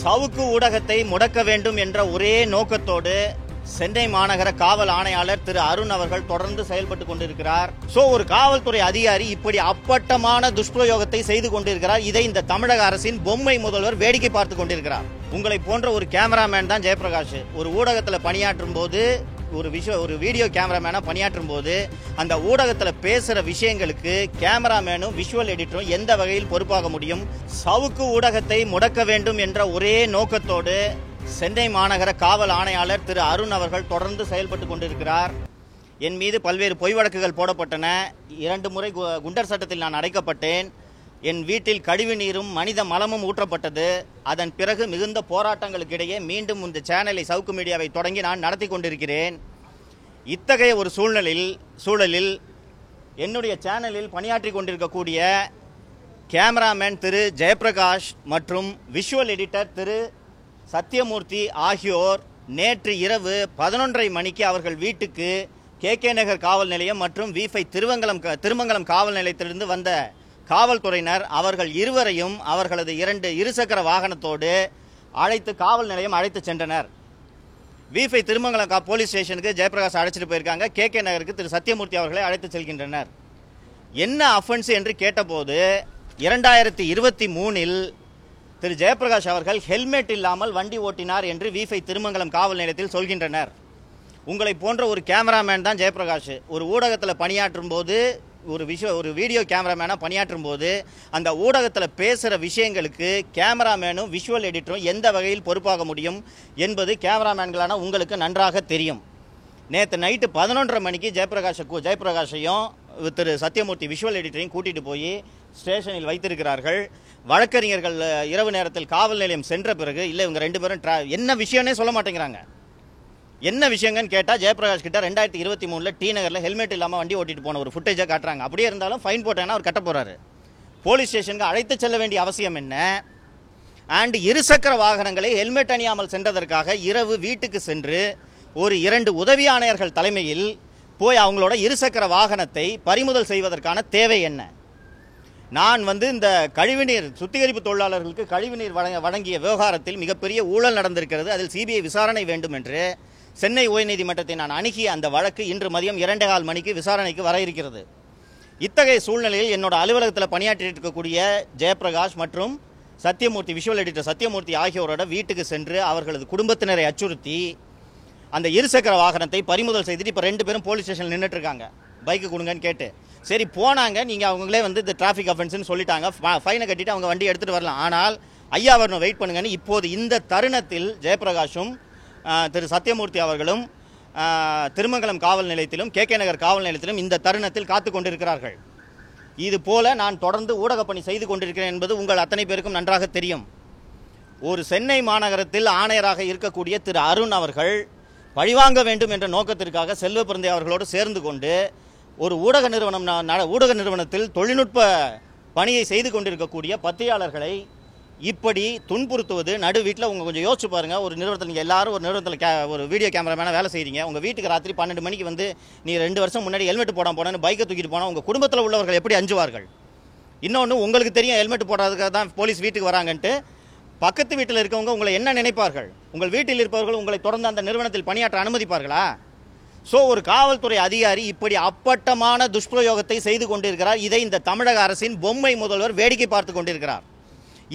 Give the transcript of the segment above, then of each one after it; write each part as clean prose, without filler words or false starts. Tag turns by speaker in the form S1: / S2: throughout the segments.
S1: சவுக்கு ஊடகத்தை முடக்க வேண்டும் என்ற ஒரே நோக்கத்தோடு சென்னை மாநகர காவல் ஆணையாளர் திரு அருண் அவர்கள் தொடர்ந்து செயல்பட்டுக் கொண்டிருக்கிறார். ஒரு காவல்துறை அதிகாரி இப்படி அப்பட்டமான துஷ்பிரயோகத்தை செய்து கொண்டிருக்கிறார். இதை இந்த தமிழக அரசின் பொம்மை முதல்வர் வேடிக்கை பார்த்துக் கொண்டிருக்கிறார். உங்களை போன்ற ஒரு கேமராமேன் தான் ஜெயபிரகாஷ். ஒரு ஊடகத்தில் பணியாற்றும் போது ஒரு வீடியோ கேமராமேனா பணியாற்றும் போது அந்த ஊடகத்தில் பேசுற விஷயங்களுக்கு கேமராமேனும் விஷுவல் எடிட்டரும் எந்த வகையில் பொறுப்பாக முடியும்? சவுக்கு ஊடகத்தை முடக்க வேண்டும் என்ற ஒரே நோக்கத்தோடு சென்னை மாநகர காவல் ஆணையாளர் திரு அருண் அவர்கள் தொடர்ந்து செயல்பட்டுக் கொண்டிருக்கிறார். என் மீது பல்வேறு பொய் வழக்குகள் போடப்பட்டன. 2 முறை குண்டர் சட்டத்தில் நான் அடைக்கப்பட்டேன். என் வீட்டில் கழிவு நீரும் மனித மலமும் ஊற்றப்பட்டது. அதன் பிறகு மிகுந்த போராட்டங்களுக்கு இடையே மீண்டும் இந்த சேனலை சவுக்கு மீடியாவை தொடங்கி நான் நடத்தி கொண்டிருக்கிறேன். இத்தகைய ஒரு சூழலில் என்னுடைய சேனலில் பணியாற்றி கொண்டிருக்கக்கூடிய கேமராமேன் திரு ஜெயபிரகாஷ் மற்றும் விஷுவல் எடிட்டர் திரு சத்தியமூர்த்தி ஆகியோர் நேற்று இரவு 11:30 மணிக்கு அவர்கள் வீட்டுக்கு கே நகர் காவல் நிலையம் மற்றும் V5 திருமங்கலம் காவல் நிலையத்திலிருந்து வந்த காவல்துறையினர் அவர்கள் இருவரையும் அவர்களது 2 இருசக்கர வாகனத்தோடு காவல் நிலையம் அழைத்து சென்றனர். V5 திருமங்கலம் போலீஸ் ஸ்டேஷனுக்கு ஜெயபிரகாஷ் அழைச்சிட்டு போயிருக்காங்க. கே நகருக்கு திரு சத்தியமூர்த்தி அவர்களை அழைத்து செல்கின்றனர். என்ன அஃபென்ஸ் என்று கேட்டபோது 2023 திரு ஜெயபிரகாஷ் அவர்கள் ஹெல்மெட் இல்லாமல் வண்டி ஓட்டினார் என்று V5 திருமங்கலம் காவல் நிலையத்தில் சொல்கின்றனர். உங்களை போன்ற ஒரு கேமராமேன் தான் ஜெயபிரகாஷ். ஒரு ஊடகத்தில் பணியாற்றும் போது ஒரு வீடியோ கேமராமேனா பணியாற்றும் போது அந்த ஊடகத்தில் பேசுகிற விஷயங்களுக்கு கேமராமேனும் விஷுவல் எடிட்டரும் எந்த வகையில் பொறுப்பாக முடியும் என்பது கேமராமேன்களான உங்களுக்கு நன்றாக தெரியும். நேற்று நைட்டு 11:30 மணிக்கு ஜெயபிரகாஷையும் திரு சத்தியமூர்த்தி விஷுவல் எடிட்டரையும் கூட்டிகிட்டு போய் ஸ்டேஷனில் வைத்திருக்கிறார்கள். வழக்கறிஞர்கள் இரவு நேரத்தில் காவல் நிலையம் சென்ற பிறகு இல்லை இவங்க 2 பேரும் என்ன விஷயம்னே சொல்ல மாட்டேங்கிறாங்க. என்ன விஷயங்கன்னு கேட்டால் ஜெயபிரகாஷ் கிட்ட 2023 டி நகரில் ஹெல்மெட் இல்லாமல் வண்டி ஓட்டிட்டு போன ஒரு ஃபுட்டேஜை காட்டுறாங்க. அப்படியே இருந்தாலும் ஃபைன் போட்டாங்கன்னா அவர் கட்ட போகிறாரு. போலீஸ் ஸ்டேஷனுக்கு அழைத்து செல்ல வேண்டிய அவசியம் என்ன? அண்ட் இருசக்கர வாகனங்களை ஹெல்மெட் அணியாமல் சென்றதற்காக இரவு வீட்டுக்கு சென்று ஒரு 2 உதவி ஆணையர்கள் தலைமையில் போய் அவங்களோட இருசக்கர வாகனத்தை பறிமுதல் செய்வதற்கான தேவை என்ன? நான் இந்த கழிவுநீர் சுத்திகரிப்பு தொழிலாளர்களுக்கு கழிவுநீர் வழங்கிய விவகாரத்தில் மிகப்பெரிய ஊழல் நடந்திருக்கிறது. அதில் CBI விசாரணை வேண்டும் என்று சென்னை உயர்நீதிமன்றத்தை நான் அணுகிய அந்த வழக்கு இன்று மதியம் 2:15 மணிக்கு விசாரணைக்கு வர இருக்கிறது. இத்தகைய சூழ்நிலையில் என்னோட அலுவலகத்தில் பணியாற்றிட்டு இருக்கக்கூடிய ஜெயபிரகாஷ் மற்றும் சத்தியமூர்த்தி விஷுவல் எடிட்டர் சத்தியமூர்த்தி ஆகியோரோட வீட்டுக்கு சென்று அவர்களது குடும்பத்தினரை அச்சுறுத்தி அந்த இருசக்கர வாகனத்தை பறிமுதல் செய்துட்டு இப்போ 2 பேரும் போலீஸ் ஸ்டேஷனில் நின்றுட்டு இருக்காங்க. பைக்கு கொடுங்கன்னு கேட்டு சரி போனாங்க. நீங்கள் அவங்களே இந்த டிராஃபிக் அஃபென்ஸ்னு சொல்லிட்டாங்க. ஃபைனை கட்டிட்டு அவங்க வண்டி எடுத்துகிட்டு வரலாம். ஆனால் ஐயா வரணும் வெயிட் பண்ணுங்கன்னு இப்போது இந்த தருணத்தில் ஜெயபிரகாஷும் திரு சத்தியமூர்த்தி அவர்களும் திருமங்கலம் காவல் நிலையத்திலும் கே நகர் காவல் நிலையத்திலும் இந்த தருணத்தில் காத்து கொண்டிருக்கிறார்கள். இது போல நான் தொடர்ந்து ஊடகப் பணி செய்து கொண்டிருக்கிறேன் என்பது உங்கள் அத்தனை பேருக்கும் நன்றாக தெரியும். ஒரு சென்னை மாநகரத்தில் ஆணையராக இருக்கக்கூடிய திரு அருண் அவர்கள் பழிவாங்க வேண்டும் என்ற நோக்கத்திற்காக செல்வ பிறந்தை அவர்களோடு சேர்ந்து கொண்டு ஒரு ஊடக நிறுவனத்தில் தொழில்நுட்ப பணியை செய்து கொண்டிருக்கக்கூடிய பத்திரிகையாளர்களை இப்படி துன்புறுத்துவது நடு வீட்டில் கொஞ்சம் யோசிச்சு பாருங்க. ஒரு நிறுவனத்தில் நீங்கள் எல்லாரும் ஒரு நிறுவனத்தில் ஒரு வீடியோ கேமராமேனாக வேலை செய்கிறீங்க. உங்கள் வீட்டுக்கு ராத்திரி 12 மணிக்கு நீ 2 வருஷம் முன்னாடி ஹெல்மெட் போனேன்னு பைக்கை தூக்கிட்டு போனால் உங்கள் குடும்பத்தில் உள்ளவர்கள் எப்படி அஞ்சுவார்கள்? இன்னொன்று உங்களுக்கு தெரியும் ஹெல்மெட் போடுறதுக்காக தான் போலீஸ் வீட்டுக்கு வராங்கன்ட்டு. பக்கத்து வீட்டில் இருக்கவங்க உங்களை என்ன நினைப்பார்கள்? உங்கள் வீட்டில் இருப்பவர்கள் உங்களை தொடர்ந்து அந்த நிறுவனத்தில் பணியாற்ற அனுமதிப்பார்களா? ஒரு காவல்துறை அதிகாரி இப்படி அப்பட்டமான துஷ்பிரயோகத்தை செய்து கொண்டிருக்கிறார். இதை இந்த தமிழக அரசின் பொம்மை முதல்வர் வேடிக்கை பார்த்து கொண்டிருக்கிறார்.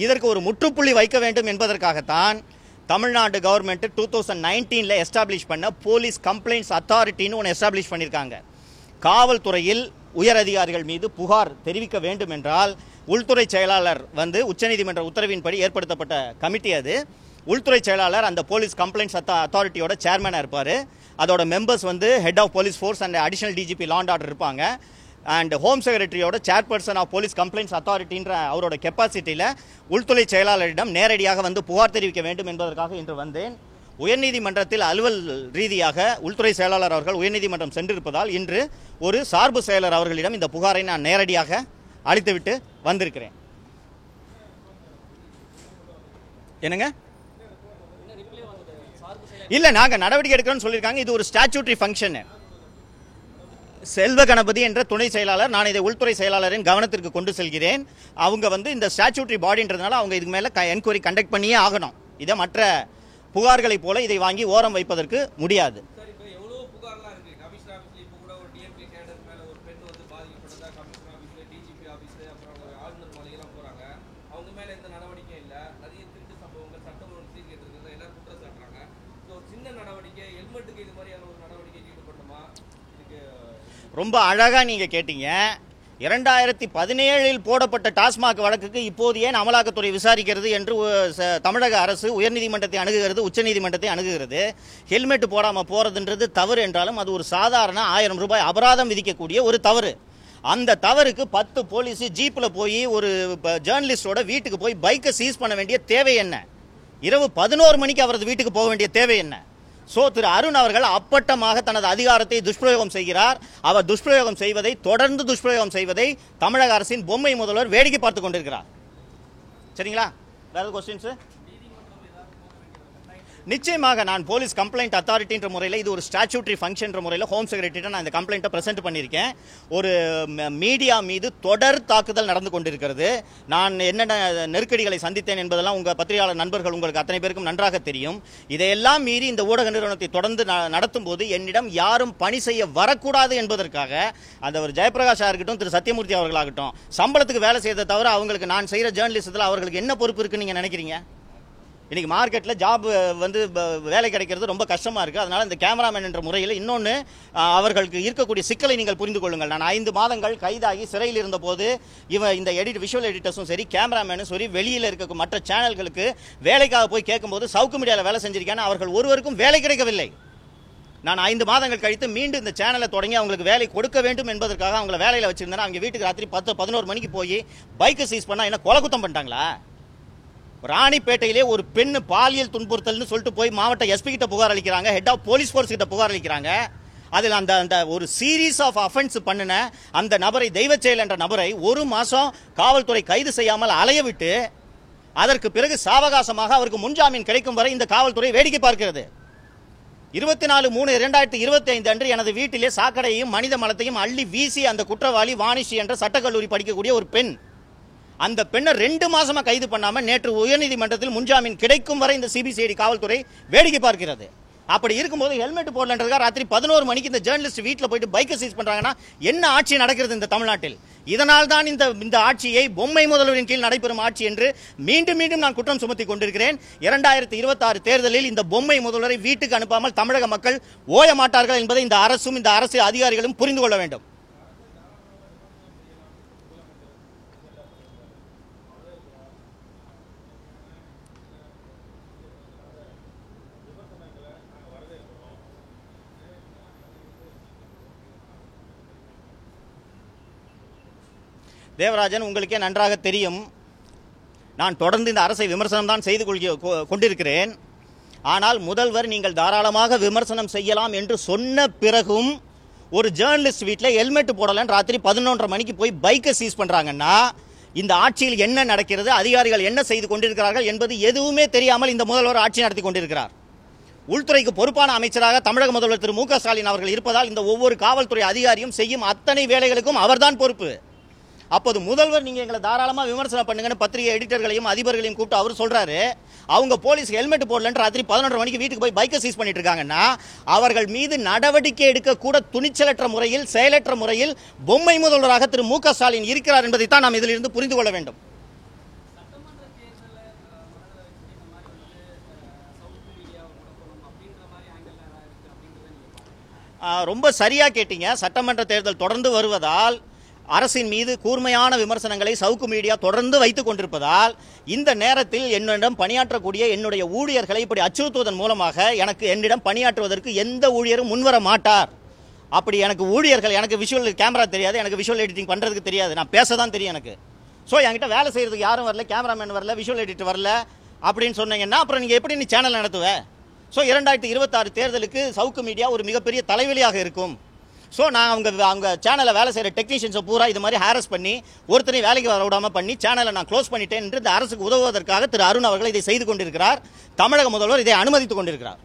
S1: இதற்கு ஒரு முற்றுப்புள்ளி வைக்க வேண்டும் என்பதற்காகத்தான் தமிழ்நாடு கவர்மெண்ட் 2019 எஸ்டாப்ளிஷ் பண்ண போலீஸ் கம்ப்ளைண்ட்ஸ் அத்தாரிட்டின்னு ஒன்று எஸ்டாப்ளிஷ் பண்ணியிருக்காங்க. காவல்துறையில் உயர் அதிகாரிகள் மீது புகார் தெரிவிக்க வேண்டும் என்றால் உள்துறை செயலாளர் உச்சநீதிமன்ற உத்தரவின்படி ஏற்படுத்தப்பட்ட கமிட்டி அது. உள்துறை செயலாளர் அந்த போலீஸ் கம்ப்ளைண்ட்ஸ் அத்தாரிட்டியோட சேர்மனாக இருப்பார். அதோட members head of police force and additional DGP law and order இருப்பாங்க. அண்ட் ஹோம் செக்ரட்டரியோட சேர்பர்சன் ஆஃப் போலீஸ் கம்ப்ளைண்ட்ஸ் அத்தாரிட்டின்ற அவரோட கெப்பாசிட்டியில் உள்துறை செயலாளரிடம் நேரடியாக புகார் தெரிவிக்க வேண்டும் என்பதற்காக இன்று வந்தேன். உயர்நீதிமன்றத்தில் அலுவல் ரீதியாக உள்துறை செயலாளர் அவர்கள் உயர்நீதிமன்றம் சென்றிருப்பதால் இன்று ஒரு சார்பு செயலர் அவர்களிடம் இந்த புகாரை நான் நேரடியாக அளித்துவிட்டு வந்திருக்கிறேன். என்னங்க? இல்ல நாங்க நடவடிக்கை எடுக்கிறோம்னு சொல்லியிருக்காங்க. இது ஒரு ஸ்டாட்யூட்டரி ஃபங்க்ஷன். செல்வ கணபதி என்ற துணை செயலாளர், நான் இதை உள்துறை செயலாளரின் கவனத்திற்கு கொண்டு செல்கிறேன். அவங்க இந்த ஸ்டாட்யூட்டரி பாடின்றதுனால அவங்க இதுக்கு மேல என்கொயரி கண்டக்ட் பண்ணியே ஆகணும். இதை மற்ற புகார்களைப் போல இதை வாங்கி ஓரம் வைப்பதற்கு முடியாது. ரொம்ப அழகா நீங்க கேட்டீங்க. 2017 போடப்பட்ட டாஸ்மாக் வழக்குக்கு இப்போது ஏன் அமலாக்கத்துறை விசாரிக்கிறது என்று தமிழக அரசு உயர்நீதிமன்றத்தை அணுகுகிறது, உச்சநீதிமன்றத்தை அணுகுகிறது. ஹெல்மெட் போடாமல் போறதுன்றது தவறு என்றாலும் அது ஒரு சாதாரண 1000 ரூபாய் அபராதம் விதிக்கக்கூடிய ஒரு தவறு. அந்த தவறுக்கு 10 போலீஸ் ஜீப்பில் போய் ஒரு ஜேர்னலிஸ்டோட வீட்டுக்கு போய் பைக்கை சீஸ் பண்ண வேண்டிய தேவை என்ன? இரவு 11 மணிக்கு அவரது வீட்டுக்கு போக வேண்டிய தேவை என்ன? திரு அருண் அவர்கள் அப்பட்டமாக தனது அதிகாரத்தை துஷ்பிரயோகம் செய்கிறார். அவர் துஷ்பிரயோகம் செய்வதை, தொடர்ந்து துஷ்பிரயோகம் செய்வதை தமிழக அரசின் பொம்மை முதல்வர் வேடிக்கை பார்த்துக் கொண்டிருக்கிறார். சரிங்களா? வேற கொஸ்டின்ஸ்? நிச்சயமாக நான் போலீஸ் கம்ப்ளைண்ட் அத்தாரிட்டின்ற முறையில், இது ஒரு ஸ்டாச்சுட்டரி ஃபங்க்ஷன் முறையில் ஹோம் செக்ரட்டரிட்ட நான் இந்த கம்ப்ளைண்ட்டை பிரசன்ட் பண்ணியிருக்கேன். ஒரு மீடியா மீது தொடர் தாக்குதல் நடந்து கொண்டிருக்கிறது. நான் என்னென்ன நெருக்கடிகளை சந்தித்தேன் என்பதெல்லாம் உங்கள் பத்திரிகையாளர் நண்பர்கள் உங்களுக்கு அத்தனை பேருக்கும் நன்றாக தெரியும். இதையெல்லாம் மீறி இந்த ஊடக நிறுவனத்தை தொடர்ந்து நடத்தும் போது என்னிடம் யாரும் பணி செய்ய வரக்கூடாது என்பதற்காக அந்த ஒரு ஜெயபிரகாஷா இருக்கட்டும், திரு சத்தியமூர்த்தி அவர்களாகட்டும், சம்பளத்துக்கு வேலை செய்யறதை தவிர அவங்களுக்கு நான் செய்கிற ஜேர்னலிசத்தில் அவர்களுக்கு என்ன பொறுப்பு இருக்குன்னு நீங்கள் நினைக்கிறீங்க? இன்னைக்கு மார்க்கெட்டில் ஜாப் வேலை கிடைக்கிறது ரொம்ப கஷ்டமாக இருக்குது. அதனால் இந்த கேமராமேன் என்ற முறையில் இன்னொன்று அவர்களுக்கு இருக்கக்கூடிய சிக்கலை நீங்கள் புரிந்து கொள்ளுங்கள். நான் 5 மாதங்கள் கைதாகி சிறையில் இருந்தபோது இந்த விஷுவல் எடிட்டர்ஸும் சரி, கேமராமேனும் சரி, வெளியில் இருக்க மற்ற சேனல்களுக்கு வேலைக்காக போய் கேட்கும்போது சவுக்கு மீடியாவில் வேலை செஞ்சிருக்கேன்னு அவர்கள் ஒருவருக்கும் வேலை கிடைக்கவில்லை. நான் 5 மாதங்கள் கழித்து மீண்டும் இந்த சேனலை தொடங்கி அவங்களுக்கு வேலை கொடுக்க வேண்டும் என்பதற்காக அவங்களை வேலையில் வச்சிருந்தேன். அவங்க வீட்டுக்கு ராத்திரி 10-11 மணிக்கு போய் பைக்கை சீஸ் பண்ணால் என்ன கொலை குத்தம் பண்ணிட்டாங்களா? ராணிப்பேட்டையிலே ஒரு பெண் பாலியல் துன்புறுத்தல்னு சொல்லிட்டு போய் மாவட்ட எஸ்பி கிட்ட புகார் அளிக்கிறாங்க, ஹெட் ஆஃப் போலீஸ் ஃபோர்ஸ் கிட்ட புகார் அளிக்கிறாங்க. அதில் அந்த ஒரு சீரீஸ் ஆஃப் அஃபென்ஸ் பண்ணின அந்த நபரை, தெய்வச்செயல் என்ற நபரை 1 மாசம் காவல்துறை கைது செய்யாமல் அலைய விட்டு அதற்கு பிறகு சாவகாசமாக அவருக்கு முன்ஜாமீன் கிடைக்கும் வரை இந்த காவல்துறை வேடிக்கை பார்க்கிறது. 24/3/2025 அன்று எனது வீட்டிலே சாக்கடையையும் மனித மலத்தையும் அள்ளி வீசி அந்த குற்றவாளி வாணிஷி என்ற சட்டக்கல்லூரி படிக்கக்கூடிய ஒரு பெண், அந்த பெண்ணை 2 மாசமா கைது பண்ணாம நேற்று உயர்நீதிமன்றத்தில் முன்ஜாமீன் கிடைக்கும் வரை இந்த சிபிசிஐடி காவல்துறை வேடிக்கை பார்க்கிறது. அப்படி இருக்கும்போது ஹெல்மெட் போடலன்றதுக்காக ராத்திரி 11 மணிக்கு இந்த ஜேர்னலிஸ்ட் வீட்டில் போயிட்டு பைக்கை சீஸ் பண்றாங்கன்னா என்ன ஆட்சி நடக்கிறது இந்த தமிழ்நாட்டில்? இதனால் தான் இந்த ஆட்சியை பொம்மை முதல்வரின் கீழ் நடைபெறும் ஆட்சி என்று மீண்டும் மீண்டும் நான் குற்றம் சுமத்தி கொண்டிருக்கிறேன். 2026 தேர்தலில் இந்த பொம்மை முதல்வரை வீட்டுக்கு அனுப்பாமல் தமிழக மக்கள் ஓய மாட்டார்கள் என்பதை இந்த அரசும் இந்த அரசு அதிகாரிகளும் புரிந்து கொள்ள வேண்டும். தேவராஜன், உங்களுக்கே நன்றாக தெரியும், நான் தொடர்ந்து இந்த அரசை விமர்சனம் தான் செய்து கொண்டிருக்கிறேன். ஆனால் முதல்வர் நீங்கள் தாராளமாக விமர்சனம் செய்யலாம் என்று சொன்ன பிறகும் ஒரு ஜேர்னலிஸ்ட் வீட்டில் ஹெல்மெட் போடலன்னு ராத்திரி 11:30 மணிக்கு போய் பைக்கை சீஸ் பண்ணுறாங்கன்னா இந்த ஆட்சியில் என்ன நடக்கிறது, அதிகாரிகள் என்ன செய்து கொண்டிருக்கிறார்கள் என்பது எதுவுமே தெரியாமல் இந்த முதல்வர் ஆட்சி நடத்தி கொண்டிருக்கிறார். உள்துறைக்கு பொறுப்பான அமைச்சராக தமிழக முதல்வர் திரு மு க ஸ்டாலின் அவர்கள் இருப்பதால் இந்த ஒவ்வொரு காவல்துறை அதிகாரியும் செய்யும் அத்தனை வேலைகளுக்கும் அவர்தான் பொறுப்பு. அப்போது முதல்வர் நீங்க எங்களை தாராளமா விமர்சனம் பண்ணுங்கன்னு பத்திரிகை எடிட்டர்களையும் அதிபர்களையும் கூப்பிட்டு அவர் சொல்றாரு. அவங்க போலீஸ் ஹெல்மெட் போடலன்னு ராத்திரி 11:30 மணிக்கு வீட்டுக்கு போய் பைக்கை சீஸ் பண்ணிட்டு இருக்காங்கன்னா அவர்கள் மீது நடவடிக்கை எடுக்க கூட துணிச்சலற்ற முறையில், செயலற்ற முறையில் பொம்மை முதல்வராக திரு மு க ஸ்டாலின் இருக்கிறார் என்பதைத்தான் நாம் இதிலிருந்து புரிந்து கொள்ள வேண்டும். ரொம்ப சரியா கேட்டீங்க. சட்டமன்ற தேர்தல் தொடர்ந்து வருவதால் அரசின் மீது கூர்மையான விமர்சனங்களை சவுக்கு மீடியா தொடர்ந்து வைத்துக் கொண்டிருப்பதால் இந்த நேரத்தில் என்னிடம் பணியாற்றக்கூடிய என்னுடைய ஊழியர்களை இப்படி அச்சுறுத்துவதன் மூலமாக என்னிடம் பணியாற்றுவதற்கு எந்த ஊழியரும் முன்வர மாட்டார். அப்படி எனக்கு ஊழியர்கள், எனக்கு விஷுவல் கேமரா தெரியாது, எனக்கு விஷுவல் எடிட்டிங் பண்ணுறதுக்கு தெரியாது, நான் பேச தான் தெரியும் எனக்கு. ஸோ என்கிட்ட வேலை செய்கிறதுக்கு யாரும் வரல, கேமராமேன் வரல, விஷுவல் எடிட்டர் வரல அப்படின்னு சொன்னீங்கன்னா அப்புறம் நீங்கள் எப்படி நீ சேனல் நடத்துவேன்? ஸோ 2026 தேர்தலுக்கு சவுக்கு மீடியா ஒரு மிகப்பெரிய தலைவலியாக இருக்கும். ஸோ நான் அவங்க சேனலில் வேலை செய்கிற டெக்னீஷியன்ஸை பூரா இது மாதிரி ஹாரஸ் பண்ணி ஒருத்தரையும் வேலைக்கு வர விடாமல் பண்ணி சேனலை நான் க்ளோஸ் பண்ணிட்டேன் என்று இந்த அரசுக்கு உதவுவதற்காக திரு அருண் அவர்கள் இதை செய்து கொண்டிருக்கிறார். தமிழக முதல்வர் இதை அனுமதித்துக் கொண்டிருக்கிறார்.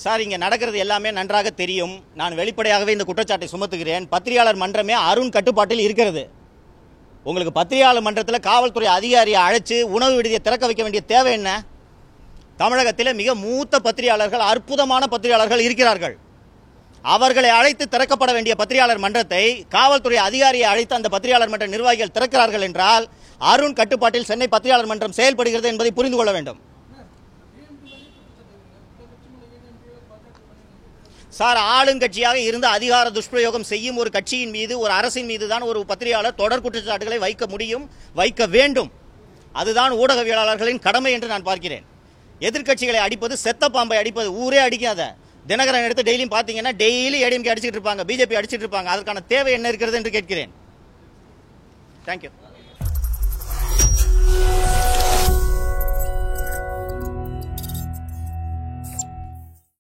S1: சார், இங்கே நடக்கிறது எல்லாமே நன்றாக தெரியும். நான் வெளிப்படையாகவே இந்த குற்றச்சாட்டை சுமத்துகிறேன். பத்திரிகையாளர் மன்றமே அருண் கட்டுப்பாட்டில் இருக்கிறது. உங்களுக்கு பத்திரிகையாளர் மன்றத்தில் காவல்துறை அதிகாரியை அழைச்சு உணவு விடுதியை திறக்க வைக்க வேண்டிய தேவை என்ன? தமிழகத்தில் மிக மூத்த பத்திரிகையாளர்கள், அற்புதமான பத்திரிகையாளர்கள் இருக்கிறார்கள். அவர்களை அழைத்து திறக்கப்பட வேண்டிய பத்திரிகையாளர் மன்றத்தை காவல்துறை அதிகாரியை அழைத்து அந்த பத்திரிகையாளர் மன்ற நிர்வாகிகள் திறக்கிறார்கள் என்றால் அருண் கட்டுப்பாட்டில் சென்னை பத்திரிகையாளர் மன்றம் செயல்படுகிறது என்பதை புரிந்து கொள்ள வேண்டும். சார், ஆளுங்கட்சியாக இருந்து அதிகார துஷ்பிரயோகம் செய்யும் ஒரு கட்சியின் மீது, ஒரு அரசின் மீது தான் ஒரு பத்திரிகையாளர் தொடர் குற்றச்சாட்டுகளை வைக்க முடியும், வைக்க வேண்டும். அதுதான் ஊடகவியலாளர்களின் கடமை என்று நான் பார்க்கிறேன். எதிர்க்கட்சிகளை அடிப்பது செத்த பாம்பை அடிப்பது. ஊரே அடிக்காத. தினகரன் எடுத்து டெய்லியும் பார்த்தீங்கன்னா டெய்லி ஏடிஎம்கே அடிச்சுட்டு இருப்பாங்க, பிஜேபி அடிச்சுட்டு இருப்பாங்க. அதற்கான தேவை என்ன இருக்கிறது என்று கேட்கிறேன். தேங்க்யூ.